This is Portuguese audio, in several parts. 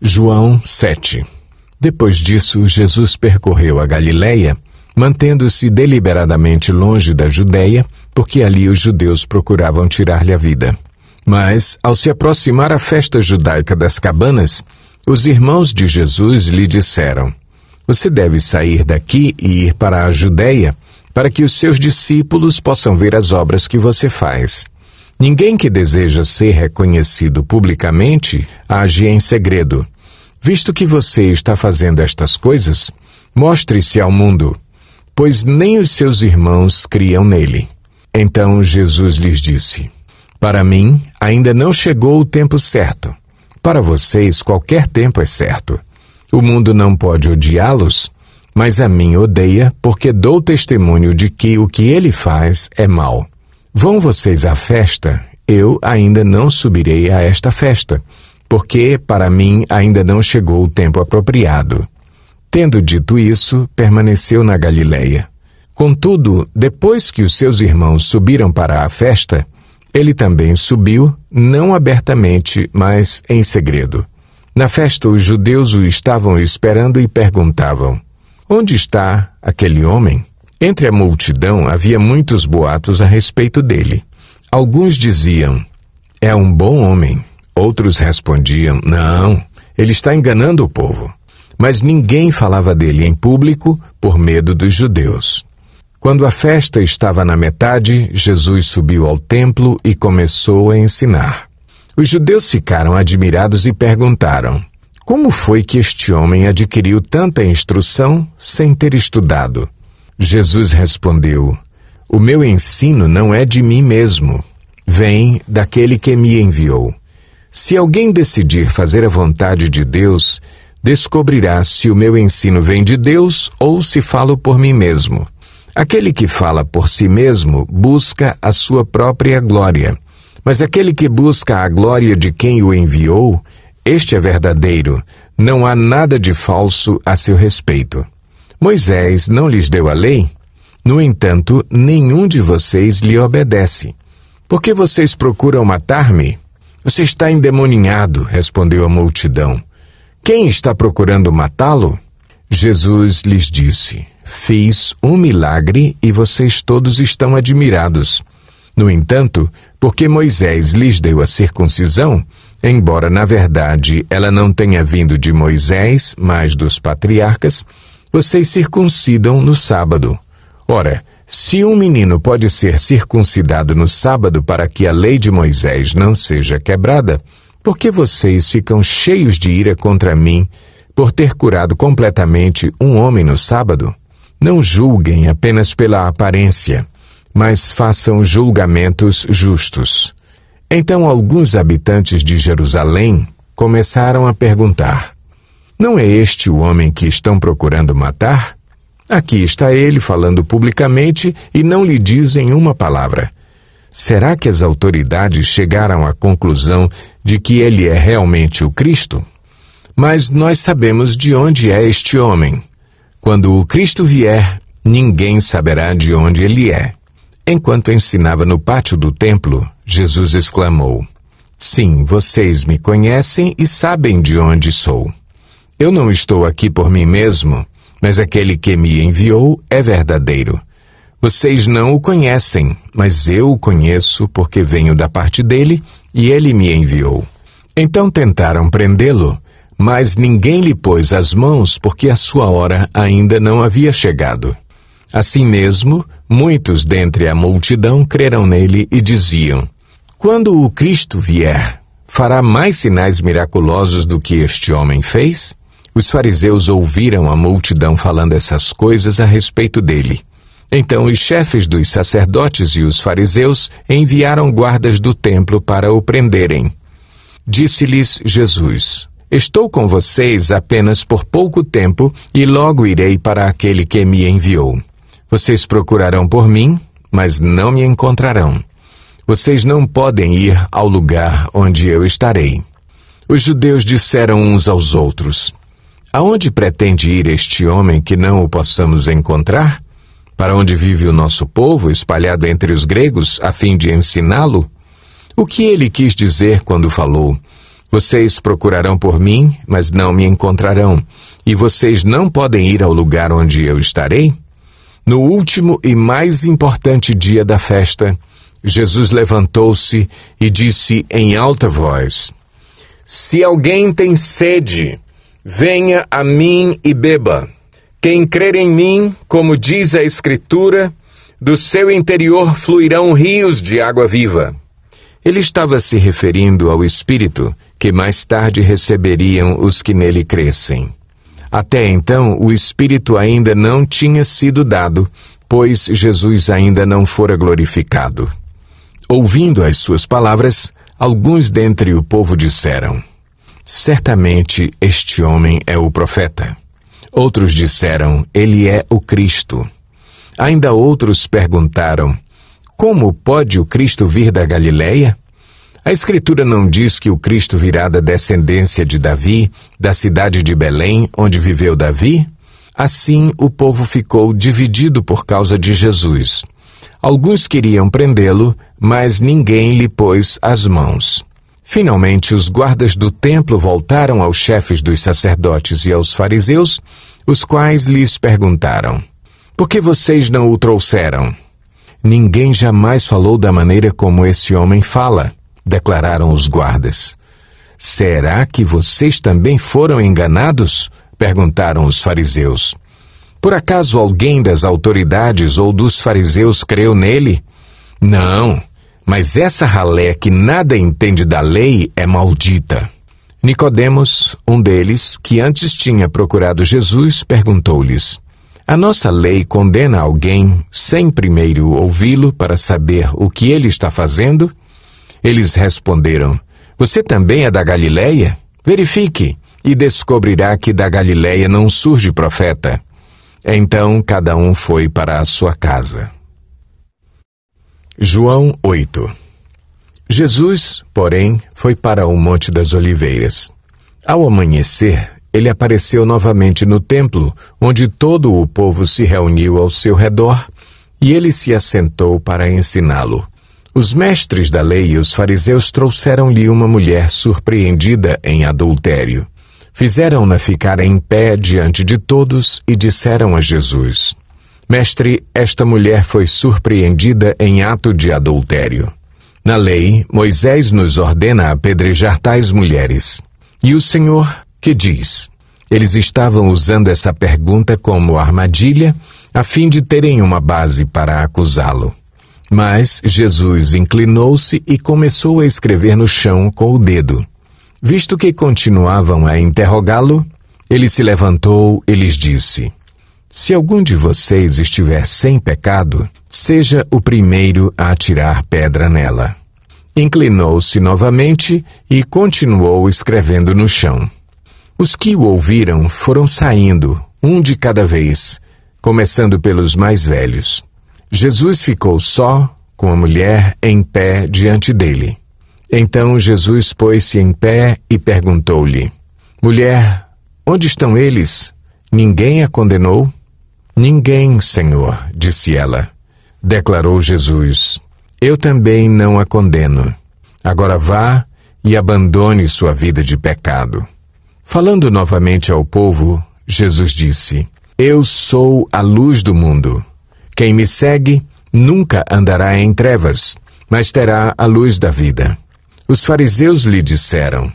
João 7. Depois disso, Jesus percorreu a Galileia, mantendo-se deliberadamente longe da Judeia, porque ali os judeus procuravam tirar-lhe a vida. Mas, ao se aproximar a festa judaica das cabanas, os irmãos de Jesus lhe disseram: "Você deve sair daqui e ir para a Judeia, para que os seus discípulos possam ver as obras que você faz. Ninguém que deseja ser reconhecido publicamente age em segredo. Visto que você está fazendo estas coisas, mostre-se ao mundo, pois nem os seus irmãos criam nele." Então Jesus lhes disse: "Para mim, ainda não chegou o tempo certo. Para vocês, qualquer tempo é certo. O mundo não pode odiá-los, mas a mim odeia, porque dou testemunho de que o que ele faz é mal. Vão vocês à festa? Eu ainda não subirei a esta festa, porque para mim ainda não chegou o tempo apropriado." Tendo dito isso, permaneceu na Galileia. Contudo, depois que os seus irmãos subiram para a festa, ele também subiu, não abertamente, mas em segredo. Na festa, os judeus o estavam esperando e perguntavam: "Onde está aquele homem?" Entre a multidão havia muitos boatos a respeito dele. Alguns diziam: "É um bom homem." Outros respondiam: "Não, ele está enganando o povo." Mas ninguém falava dele em público por medo dos judeus. Quando a festa estava na metade, Jesus subiu ao templo e começou a ensinar. Os judeus ficaram admirados e perguntaram: "Como foi que este homem adquiriu tanta instrução sem ter estudado?" Jesus respondeu: "O meu ensino não é de mim mesmo, vem daquele que me enviou. Se alguém decidir fazer a vontade de Deus, descobrirá se o meu ensino vem de Deus ou se falo por mim mesmo. Aquele que fala por si mesmo busca a sua própria glória, mas aquele que busca a glória de quem o enviou, este é verdadeiro, não há nada de falso a seu respeito. Moisés não lhes deu a lei? No entanto, nenhum de vocês lhe obedece. Por que vocês procuram matar-me?" "Você está endemoninhado", respondeu a multidão. "Quem está procurando matá-lo?" Jesus lhes disse: "Fiz um milagre e vocês todos estão admirados. No entanto, porque Moisés lhes deu a circuncisão, embora na verdade ela não tenha vindo de Moisés, mas dos patriarcas, vocês circuncidam no sábado. Ora, se um menino pode ser circuncidado no sábado para que a lei de Moisés não seja quebrada, por que vocês ficam cheios de ira contra mim por ter curado completamente um homem no sábado? Não julguem apenas pela aparência, mas façam julgamentos justos." Então alguns habitantes de Jerusalém começaram a perguntar: "Não é este o homem que estão procurando matar? Aqui está ele falando publicamente e não lhe dizem uma palavra. Será que as autoridades chegaram à conclusão de que ele é realmente o Cristo? Mas nós sabemos de onde é este homem. Quando o Cristo vier, ninguém saberá de onde ele é." Enquanto ensinava no pátio do templo, Jesus exclamou: "Sim, vocês me conhecem e sabem de onde sou. Eu não estou aqui por mim mesmo, mas aquele que me enviou é verdadeiro. Vocês não o conhecem, mas eu o conheço porque venho da parte dele e ele me enviou." Então tentaram prendê-lo, mas ninguém lhe pôs as mãos porque a sua hora ainda não havia chegado. Assim mesmo, muitos dentre a multidão creram nele e diziam: "Quando o Cristo vier, fará mais sinais miraculosos do que este homem fez?" Os fariseus ouviram a multidão falando essas coisas a respeito dele. Então os chefes dos sacerdotes e os fariseus enviaram guardas do templo para o prenderem. Disse-lhes Jesus: "Estou com vocês apenas por pouco tempo e logo irei para aquele que me enviou. Vocês procurarão por mim, mas não me encontrarão. Vocês não podem ir ao lugar onde eu estarei." Os judeus disseram uns aos outros: "Aonde pretende ir este homem que não o possamos encontrar? Para onde vive o nosso povo, espalhado entre os gregos, a fim de ensiná-lo? O que ele quis dizer quando falou: Vocês procurarão por mim, mas não me encontrarão. E vocês não podem ir ao lugar onde eu estarei? No último e mais importante dia da festa, Jesus levantou-se e disse em alta voz: Se alguém tem sede, venha a mim e beba. Quem crer em mim, como diz a Escritura, do seu interior fluirão rios de água viva. Ele estava se referindo ao Espírito, que mais tarde receberiam os que nele crescem. Até então, o Espírito ainda não tinha sido dado, pois Jesus ainda não fora glorificado. Ouvindo as suas palavras, alguns dentre o povo disseram: Certamente este homem é o profeta. Outros disseram: Ele é o Cristo. Ainda outros perguntaram: Como pode o Cristo vir da Galileia? A Escritura não diz que o Cristo virá da descendência de Davi, da cidade de Belém, onde viveu Davi? Assim, o povo ficou dividido por causa de Jesus. Alguns queriam prendê-lo, mas ninguém lhe pôs as mãos. Finalmente, os guardas do templo voltaram aos chefes dos sacerdotes e aos fariseus, os quais lhes perguntaram: Por que vocês não o trouxeram? Ninguém jamais falou da maneira como esse homem fala, declararam os guardas. Será que vocês também foram enganados? Perguntaram os fariseus. Por acaso alguém das autoridades ou dos fariseus creu nele? Não, mas essa ralé que nada entende da lei é maldita. Nicodemos, um deles, que antes tinha procurado Jesus, perguntou-lhes: A nossa lei condena alguém sem primeiro ouvi-lo para saber o que ele está fazendo? Eles responderam: Você também é da Galileia? Verifique, e descobrirá que da Galileia não surge profeta. Então cada um foi para a sua casa. João 8. Jesus, porém, foi para o Monte das Oliveiras. Ao amanhecer, ele apareceu novamente no templo, onde todo o povo se reuniu ao seu redor, e ele se assentou para ensiná-lo. Os mestres da lei e os fariseus trouxeram-lhe uma mulher surpreendida em adultério. Fizeram-na ficar em pé diante de todos e disseram a Jesus: Mestre, esta mulher foi surpreendida em ato de adultério. Na lei, Moisés nos ordena apedrejar tais mulheres. E o Senhor, que diz? Eles estavam usando essa pergunta como armadilha, a fim de terem uma base para acusá-lo. Mas Jesus inclinou-se e começou a escrever no chão com o dedo. Visto que continuavam a interrogá-lo, ele se levantou e lhes disse: Se algum de vocês estiver sem pecado, seja o primeiro a atirar pedra nela. Inclinou-se novamente e continuou escrevendo no chão. Os que o ouviram foram saindo, um de cada vez, começando pelos mais velhos. Jesus ficou só, com a mulher em pé diante dele. Então Jesus pôs-se em pé e perguntou-lhe: Mulher, onde estão eles? Ninguém a condenou? Ninguém, Senhor, disse ela. Declarou Jesus: Eu também não a condeno. Agora vá e abandone sua vida de pecado. Falando novamente ao povo, Jesus disse: Eu sou a luz do mundo. Quem me segue nunca andará em trevas, mas terá a luz da vida. Os fariseus lhe disseram: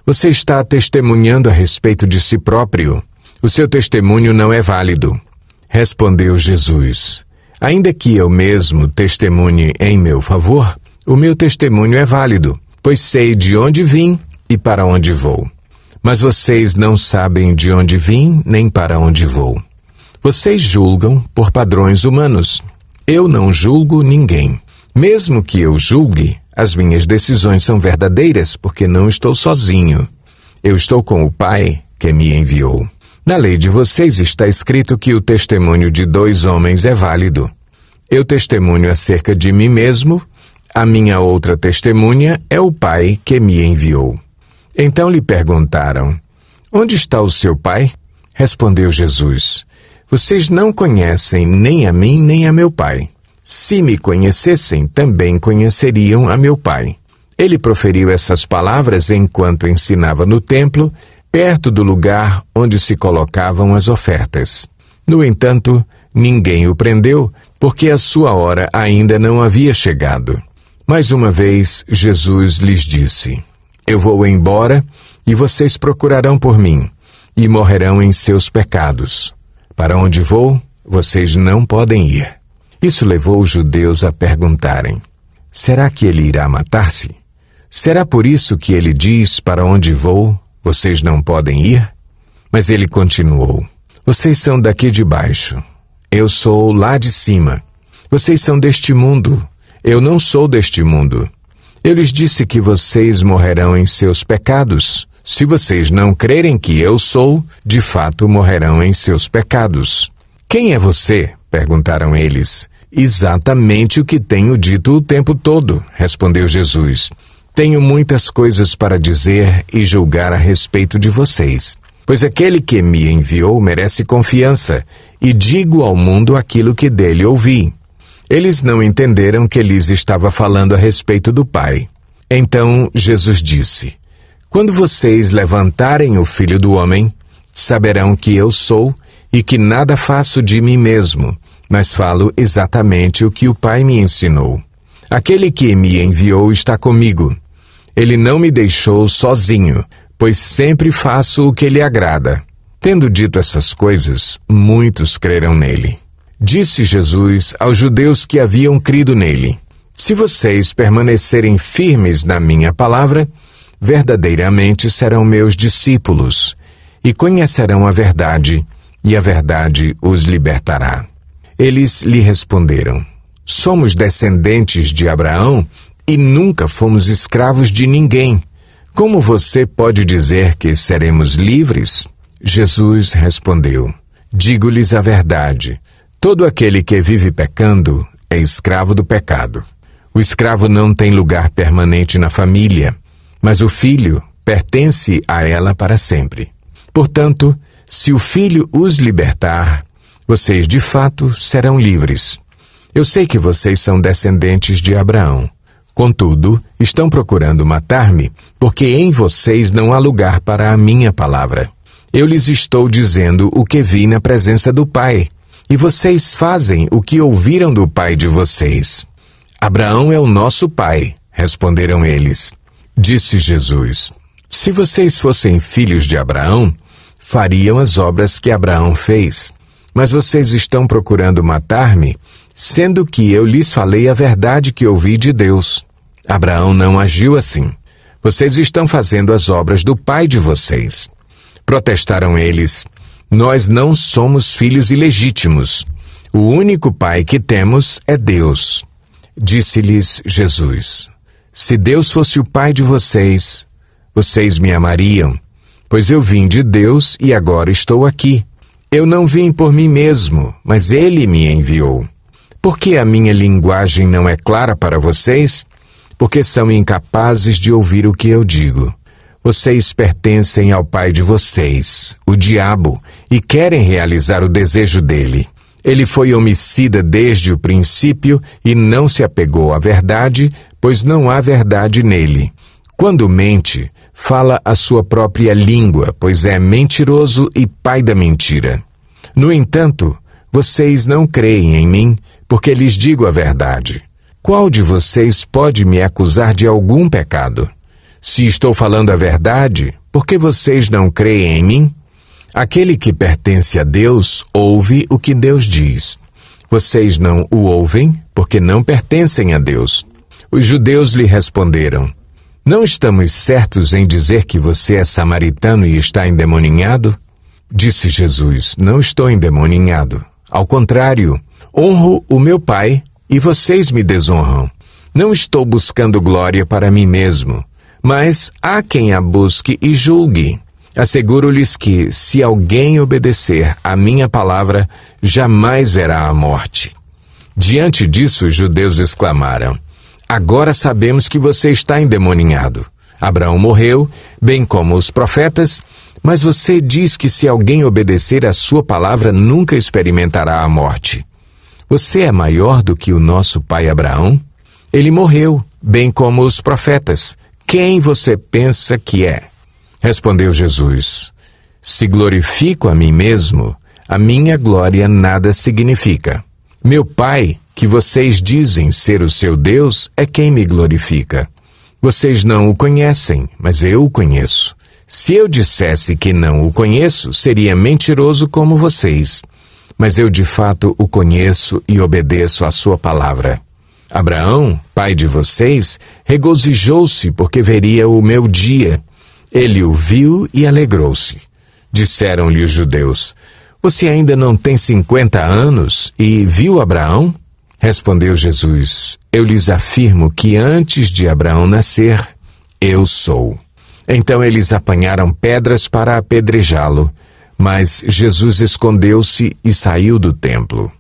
Você está testemunhando a respeito de si próprio. O seu testemunho não é válido. Respondeu Jesus: Ainda que eu mesmo testemunhe em meu favor, o meu testemunho é válido, pois sei de onde vim e para onde vou. Mas vocês não sabem de onde vim nem para onde vou. Vocês julgam por padrões humanos. Eu não julgo ninguém. Mesmo que eu julgue, as minhas decisões são verdadeiras, porque não estou sozinho. Eu estou com o Pai que me enviou. Na lei de vocês está escrito que o testemunho de 2 homens é válido. Eu testemunho acerca de mim mesmo, a minha outra testemunha é o Pai que me enviou. Então lhe perguntaram: Onde está o seu Pai? Respondeu Jesus: Vocês não conhecem nem a mim nem a meu Pai. Se me conhecessem, também conheceriam a meu Pai. Ele proferiu essas palavras enquanto ensinava no templo, perto do lugar onde se colocavam as ofertas. No entanto, ninguém o prendeu, porque a sua hora ainda não havia chegado. Mais uma vez, Jesus lhes disse: Eu vou embora, e vocês procurarão por mim, e morrerão em seus pecados. Para onde vou, vocês não podem ir. Isso levou os judeus a perguntarem: Será que ele irá matar-se? Será por isso que ele diz: Para onde vou, vocês não podem ir? Mas ele continuou: Vocês são daqui de baixo. Eu sou lá de cima. Vocês são deste mundo. Eu não sou deste mundo. Eu lhes disse que vocês morrerão em seus pecados. Se vocês não crerem que eu sou, de fato morrerão em seus pecados. Quem é você? Perguntaram eles. Exatamente o que tenho dito o tempo todo, respondeu Jesus. Tenho muitas coisas para dizer e julgar a respeito de vocês, pois aquele que me enviou merece confiança, e digo ao mundo aquilo que dele ouvi. Eles não entenderam que lhes estava falando a respeito do Pai. Então Jesus disse: Quando vocês levantarem o Filho do Homem, saberão que eu sou e que nada faço de mim mesmo, mas falo exatamente o que o Pai me ensinou. Aquele que me enviou está comigo. Ele não me deixou sozinho, pois sempre faço o que lhe agrada. Tendo dito essas coisas, muitos creram nele. Disse Jesus aos judeus que haviam crido nele: Se vocês permanecerem firmes na minha palavra, verdadeiramente serão meus discípulos, e conhecerão a verdade, e a verdade os libertará. Eles lhe responderam: Somos descendentes de Abraão e nunca fomos escravos de ninguém. Como você pode dizer que seremos livres? Jesus respondeu: Digo-lhes a verdade. Todo aquele que vive pecando é escravo do pecado. O escravo não tem lugar permanente na família, mas o filho pertence a ela para sempre. Portanto, se o Filho os libertar, vocês de fato serão livres. Eu sei que vocês são descendentes de Abraão. Contudo, estão procurando matar-me, porque em vocês não há lugar para a minha palavra. Eu lhes estou dizendo o que vi na presença do Pai, e vocês fazem o que ouviram do pai de vocês. Abraão é o nosso pai, responderam eles. Disse Jesus: Se vocês fossem filhos de Abraão, fariam as obras que Abraão fez. Mas vocês estão procurando matar-me, sendo que eu lhes falei a verdade que ouvi de Deus. Abraão não agiu assim. Vocês estão fazendo as obras do pai de vocês. Protestaram eles: Nós não somos filhos ilegítimos. O único pai que temos é Deus. Disse-lhes Jesus: Se Deus fosse o pai de vocês, vocês me amariam, pois eu vim de Deus e agora estou aqui. Eu não vim por mim mesmo, mas Ele me enviou. Por que a minha linguagem não é clara para vocês? Porque são incapazes de ouvir o que eu digo. Vocês pertencem ao pai de vocês, o diabo, e querem realizar o desejo dele. Ele foi homicida desde o princípio e não se apegou à verdade, pois não há verdade nele. Quando mente, fala a sua própria língua, pois é mentiroso e pai da mentira. No entanto, vocês não creem em mim, porque lhes digo a verdade. Qual de vocês pode me acusar de algum pecado? Se estou falando a verdade, por que vocês não creem em mim? Aquele que pertence a Deus ouve o que Deus diz. Vocês não o ouvem, porque não pertencem a Deus. Os judeus lhe responderam: Não estamos certos em dizer que você é samaritano e está endemoninhado? Disse Jesus: Não estou endemoninhado. Ao contrário, honro o meu Pai e vocês me desonram. Não estou buscando glória para mim mesmo, mas há quem a busque e julgue. Asseguro-lhes que, se alguém obedecer à minha palavra, jamais verá a morte. Diante disso, os judeus exclamaram: Agora sabemos que você está endemoninhado. Abraão morreu, bem como os profetas, mas você diz que se alguém obedecer à sua palavra, nunca experimentará a morte. Você é maior do que o nosso pai Abraão? Ele morreu, bem como os profetas. Quem você pensa que é? Respondeu Jesus: se glorifico a mim mesmo, a minha glória nada significa. Meu Pai, que vocês dizem ser o seu Deus, é quem me glorifica. Vocês não o conhecem, mas eu o conheço. Se eu dissesse que não o conheço, seria mentiroso como vocês. Mas eu de fato o conheço e obedeço à sua palavra. Abraão, pai de vocês, regozijou-se porque veria o meu dia. Ele o viu e alegrou-se. Disseram-lhe os judeus: você ainda não tem 50 anos e viu Abraão? Respondeu Jesus: eu lhes afirmo que antes de Abraão nascer, eu sou. Então eles apanharam pedras para apedrejá-lo, mas Jesus escondeu-se e saiu do templo.